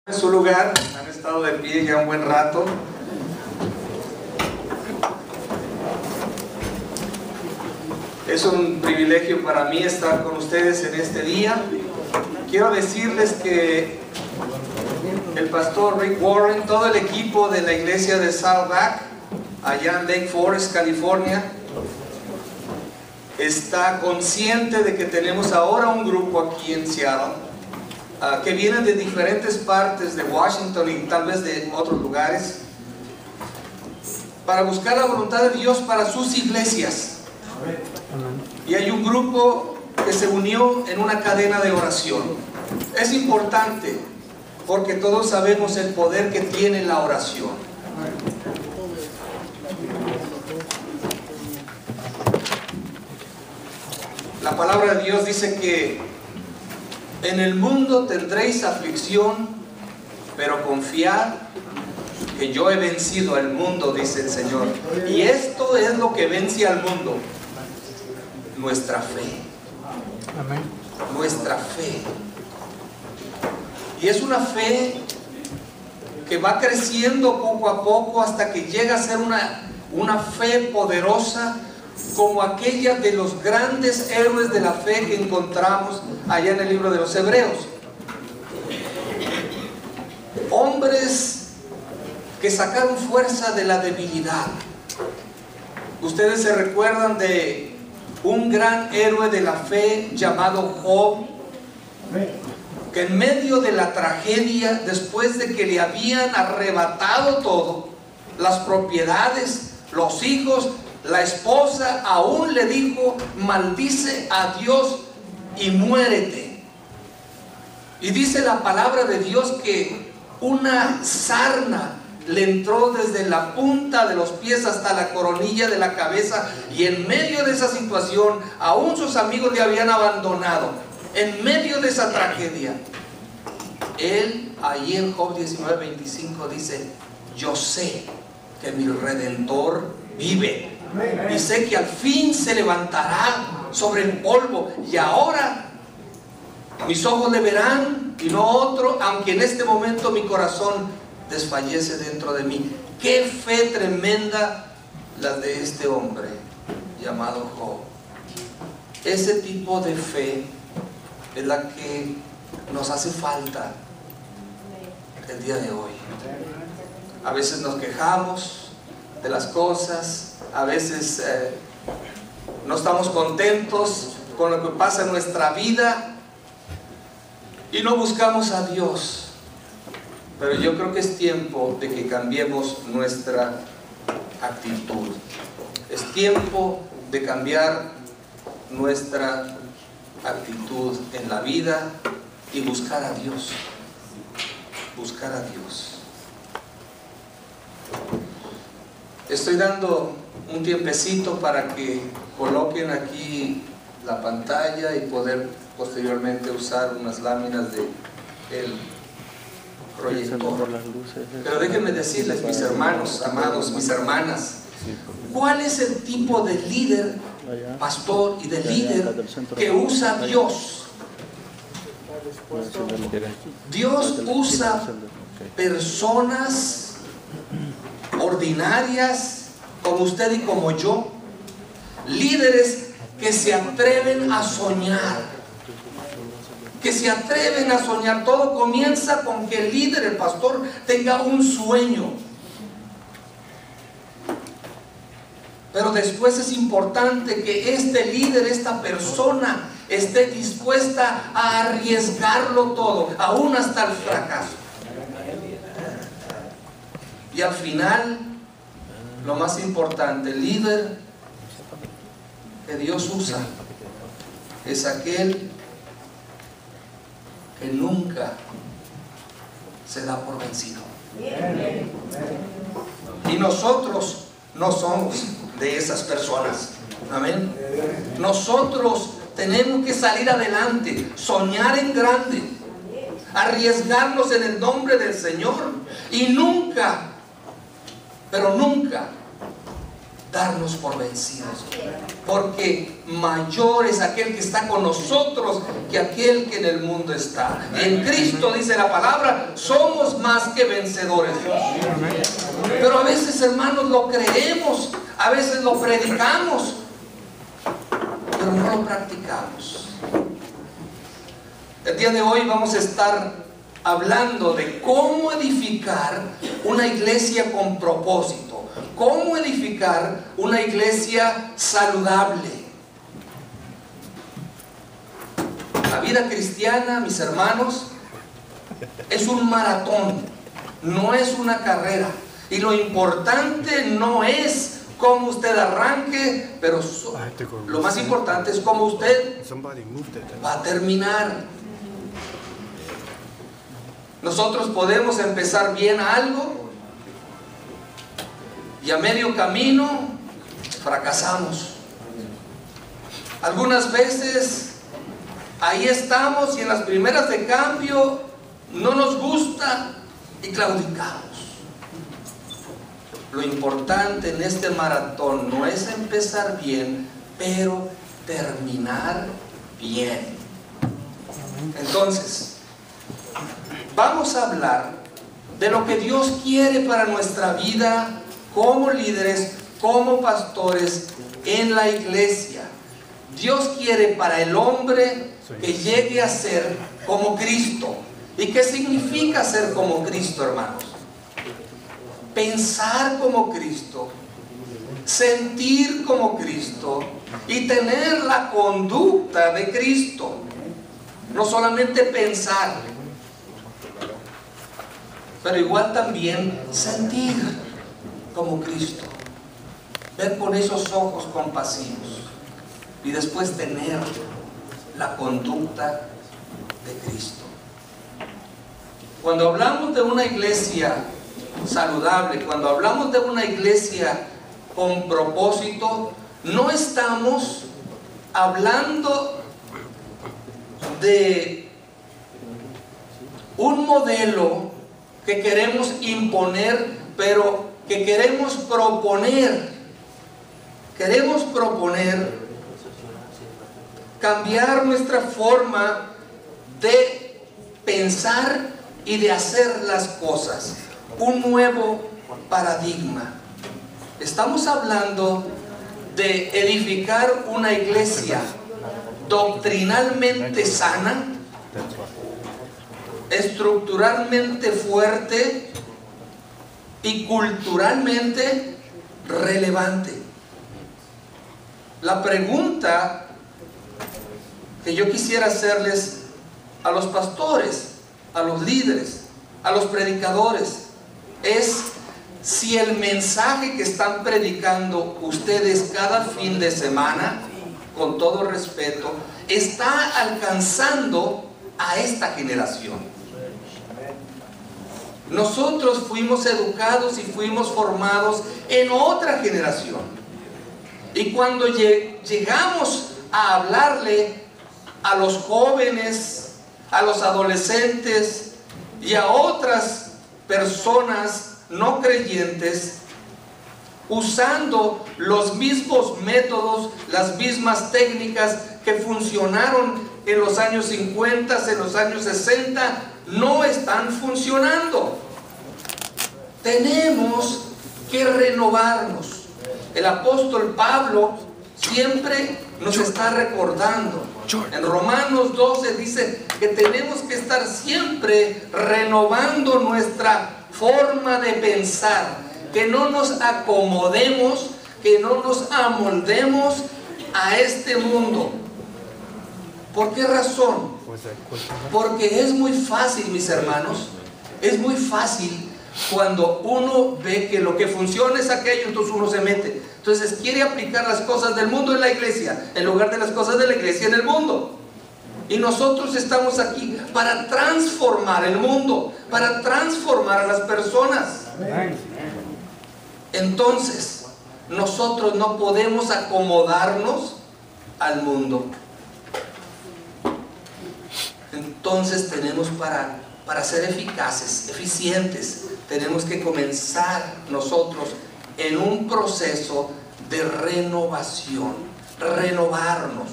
En su lugar, han estado de pie ya un buen rato. Es un privilegio para mí estar con ustedes en este día. Quiero decirles que el pastor Rick Warren, todo el equipo de la iglesia de Saddleback, allá en Lake Forest, California, está consciente de que tenemos ahora un grupo aquí en Seattle que vienen de diferentes partes de Washington y tal vez de otros lugares para buscar la voluntad de Dios para sus iglesias. Y hay un grupo que se unió en una cadena de oración. Es importante porque todos sabemos el poder que tiene la oración. La palabra de Dios dice que en el mundo tendréis aflicción, pero confiad que yo he vencido al mundo, dice el Señor. Y esto es lo que vence al mundo: nuestra fe. Amén. Nuestra fe. Y es una fe que va creciendo poco a poco hasta que llega a ser una fe poderosa, como aquella de los grandes héroes de la fe que encontramos allá en el libro de los Hebreos. Hombres que sacaron fuerza de la debilidad. Ustedes se recuerdan de un gran héroe de la fe llamado Job, que en medio de la tragedia, después de que le habían arrebatado todo, las propiedades, los hijos, la esposa, aún le dijo: maldice a Dios y muérete. Y dice la palabra de Dios que una sarna le entró desde la punta de los pies hasta la coronilla de la cabeza, y en medio de esa situación, aún sus amigos le habían abandonado. En medio de esa tragedia, él, ahí en Job 19:25, dice: yo sé que mi Redentor vive, y sé que al fin se levantará sobre el polvo, y ahora mis ojos le verán y no otro, aunque en este momento mi corazón desfallece dentro de mí. Qué fe tremenda la de este hombre llamado Job. Ese tipo de fe es la que nos hace falta el día de hoy. A veces nos quejamos de las cosas, a veces no estamos contentos con lo que pasa en nuestra vida y no buscamos a Dios. Pero yo creo que es tiempo de que cambiemos nuestra actitud. Es tiempo de cambiar nuestra actitud en la vida y buscar a Dios. Buscar a Dios. Estoy dando un tiempecito para que coloquen aquí la pantalla y poder posteriormente usar unas láminas de el proyector. Pero déjenme decirles, mis hermanos amados, mis hermanas, ¿cuál es el tipo de líder, pastor y de líder que usa Dios? Dios usa personas ordinarias como usted y como yo, líderes que se atreven a soñar, que se atreven a soñar. Todo comienza con que el líder, el pastor, tenga un sueño, pero después es importante que este líder, esta persona, esté dispuesta a arriesgarlo todo, aún hasta el fracaso. Y al final, lo más importante, el líder que Dios usa es aquel que nunca se da por vencido. Y nosotros no somos de esas personas. Amén. Nosotros tenemos que salir adelante, soñar en grande, arriesgarnos en el nombre del Señor y nunca, pero nunca darnos por vencidos, porque mayor es aquel que está con nosotros que aquel que en el mundo está. En Cristo, dice la palabra, somos más que vencedores. Pero a veces, hermanos, lo creemos, a veces lo predicamos, pero no lo practicamos. El día de hoy vamos a estar hablando de cómo edificar una iglesia con propósito, cómo edificar una iglesia saludable. La vida cristiana, mis hermanos, es un maratón, no es una carrera. Y lo importante no es cómo usted arranque, pero lo más importante es cómo usted va a terminar. Nosotros podemos empezar bien algo y a medio camino fracasamos. Algunas veces ahí estamos y en las primeras de cambio no nos gusta y claudicamos. Lo importante en este maratón no es empezar bien, pero terminar bien. Entonces, vamos a hablar de lo que Dios quiere para nuestra vida como líderes, como pastores en la iglesia. Dios quiere para el hombre que llegue a ser como Cristo. ¿Y qué significa ser como Cristo, hermanos? Pensar como Cristo, sentir como Cristo y tener la conducta de Cristo. No solamente pensar, pero igual también sentir como Cristo, ver con esos ojos compasivos y después tener la conducta de Cristo. Cuando hablamos de una iglesia saludable, cuando hablamos de una iglesia con propósito, no estamos hablando de un modelo que queremos imponer, pero que queremos proponer. Queremos proponer cambiar nuestra forma de pensar y de hacer las cosas. Un nuevo paradigma. Estamos hablando de edificar una iglesia doctrinalmente sana, estructuralmente fuerte y culturalmente relevante. La pregunta que yo quisiera hacerles a los pastores, a los líderes, a los predicadores, es si el mensaje que están predicando ustedes cada fin de semana, con todo respeto, está alcanzando a esta generación. Nosotros fuimos educados y fuimos formados en otra generación. Y cuando llegamos a hablarle a los jóvenes, a los adolescentes y a otras personas no creyentes, usando los mismos métodos, las mismas técnicas que funcionaron en los años 50, en los años 60, no están funcionando. Tenemos que renovarnos. El apóstol Pablo siempre nos está recordando. En Romanos 12 dice que tenemos que estar siempre renovando nuestra forma de pensar, que no nos acomodemos, que no nos amoldemos a este mundo. ¿Por qué razón? Porque es muy fácil, mis hermanos, es muy fácil cuando uno ve que lo que funciona es aquello, entonces uno se mete. Entonces quiere aplicar las cosas del mundo en la iglesia, en lugar de las cosas de la iglesia en el mundo. Y nosotros estamos aquí para transformar el mundo, para transformar a las personas. Entonces, nosotros no podemos acomodarnos al mundo. Entonces tenemos para ser eficaces, eficientes, tenemos que comenzar nosotros en un proceso de renovación, renovarnos.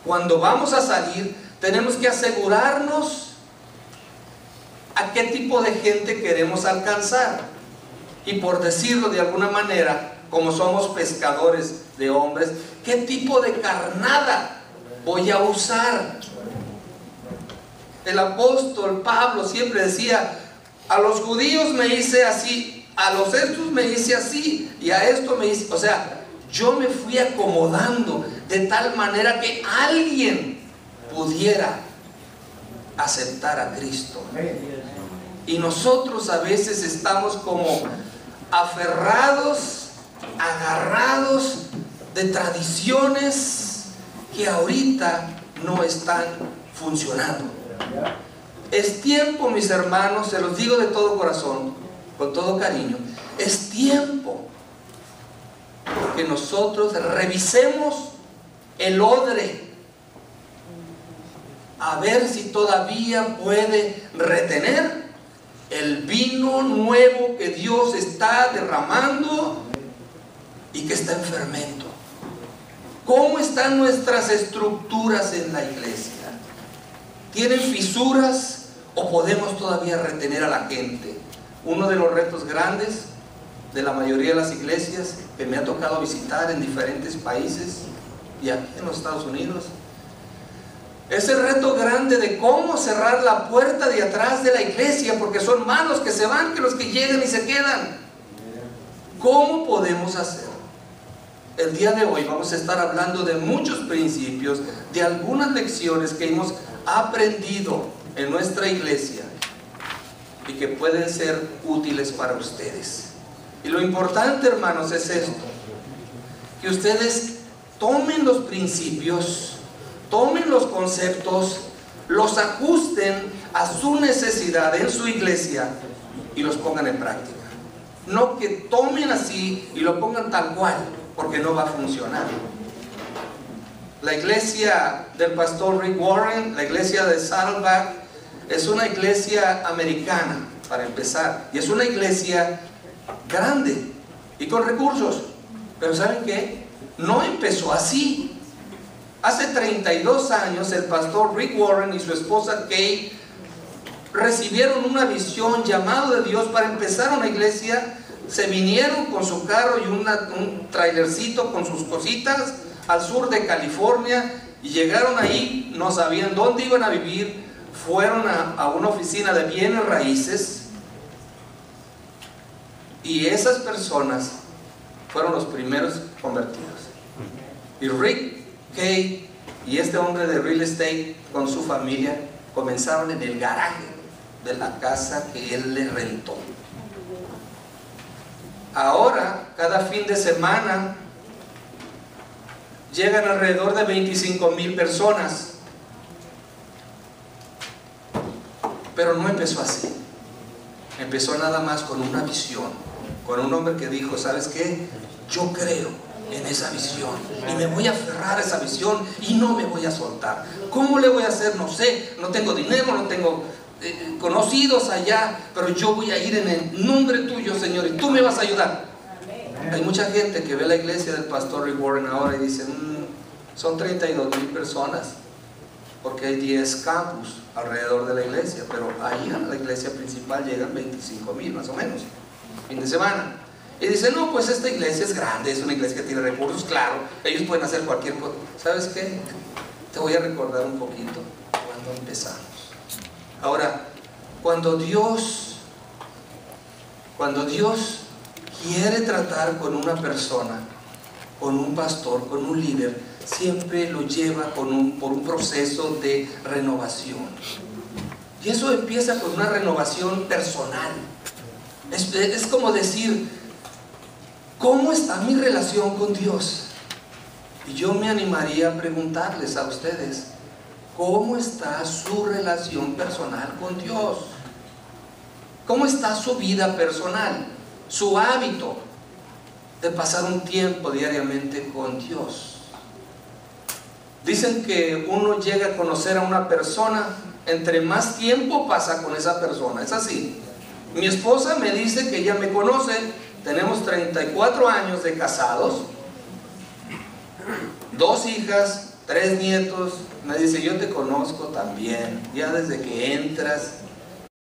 Cuando vamos a salir, tenemos que asegurarnos a qué tipo de gente queremos alcanzar. Y por decirlo de alguna manera, como somos pescadores de hombres, ¿qué tipo de carnada voy a usar? El apóstol Pablo siempre decía: a los judíos me hice así, a los estos me hice así, y a esto me hice... O sea, yo me fui acomodando de tal manera que alguien pudiera aceptar a Cristo. Y nosotros a veces estamos como aferrados, agarrados de tradiciones que ahorita no están funcionando. Es tiempo, mis hermanos, se los digo de todo corazón, con todo cariño, es tiempo que nosotros revisemos el odre, a ver si todavía puede retener el vino nuevo que Dios está derramando y que está en fermento. ¿Cómo están nuestras estructuras en la iglesia? ¿Tienen fisuras o podemos todavía retener a la gente? Uno de los retos grandes de la mayoría de las iglesias que me ha tocado visitar en diferentes países y aquí en los Estados Unidos, es el reto grande de cómo cerrar la puerta de atrás de la iglesia, porque son más los que se van que los que llegan y se quedan. ¿Cómo podemos hacer? El día de hoy vamos a estar hablando de muchos principios, de algunas lecciones que hemos aprendido en nuestra iglesia y que pueden ser útiles para ustedes. Y lo importante, hermanos, es esto: que ustedes tomen los principios, tomen los conceptos, los ajusten a su necesidad en su iglesia y los pongan en práctica. No que tomen así y lo pongan tal cual, porque no va a funcionar. La iglesia del pastor Rick Warren, la iglesia de Saddleback, es una iglesia americana, para empezar, y es una iglesia grande y con recursos. Pero ¿saben qué? No empezó así. Hace 32 años el pastor Rick Warren y su esposa Kay recibieron una visión, llamado de Dios para empezar una iglesia. Se vinieron con su carro y un trailercito con sus cositas al sur de California y llegaron ahí, no sabían dónde iban a vivir, fueron a una oficina de bienes raíces y esas personas fueron los primeros convertidos. Y Rick, Kay y este hombre de real estate con su familia comenzaron en el garaje de la casa que él le rentó. Ahora, cada fin de semana llegan alrededor de 25,000 personas. Pero no empezó así. Empezó nada más con una visión, con un hombre que dijo: ¿sabes qué? Yo creo en esa visión y me voy a aferrar a esa visión y no me voy a soltar. ¿Cómo le voy a hacer? No sé, no tengo dinero, no tengo conocidos allá, pero yo voy a ir en el nombre tuyo, Señor, y tú me vas a ayudar. Hay mucha gente que ve la iglesia del pastor Rick Warren ahora y dice: son 32,000 personas, porque hay 10 campus alrededor de la iglesia, pero ahí a la iglesia principal llegan 25,000 más o menos, fin de semana. Y dice: no, pues esta iglesia es grande, es una iglesia que tiene recursos, claro, ellos pueden hacer cualquier cosa. ¿Sabes qué? Te voy a recordar un poquito cuando empezamos. Ahora, cuando Dios quiere tratar con una persona, con un pastor, con un líder, siempre lo lleva por un proceso de renovación. Y eso empieza con una renovación personal. Es como decir: ¿cómo está mi relación con Dios? Y yo me animaría a preguntarles a ustedes: ¿cómo está su relación personal con Dios? ¿Cómo está su vida personal? Su hábito de pasar un tiempo diariamente con Dios. Dicen que uno llega a conocer a una persona entre más tiempo pasa con esa persona. Es así. Mi esposa me dice que ella me conoce. Tenemos 34 años de casados, 2 hijas, 3 nietos. Me dice: yo te conozco también, ya desde que entras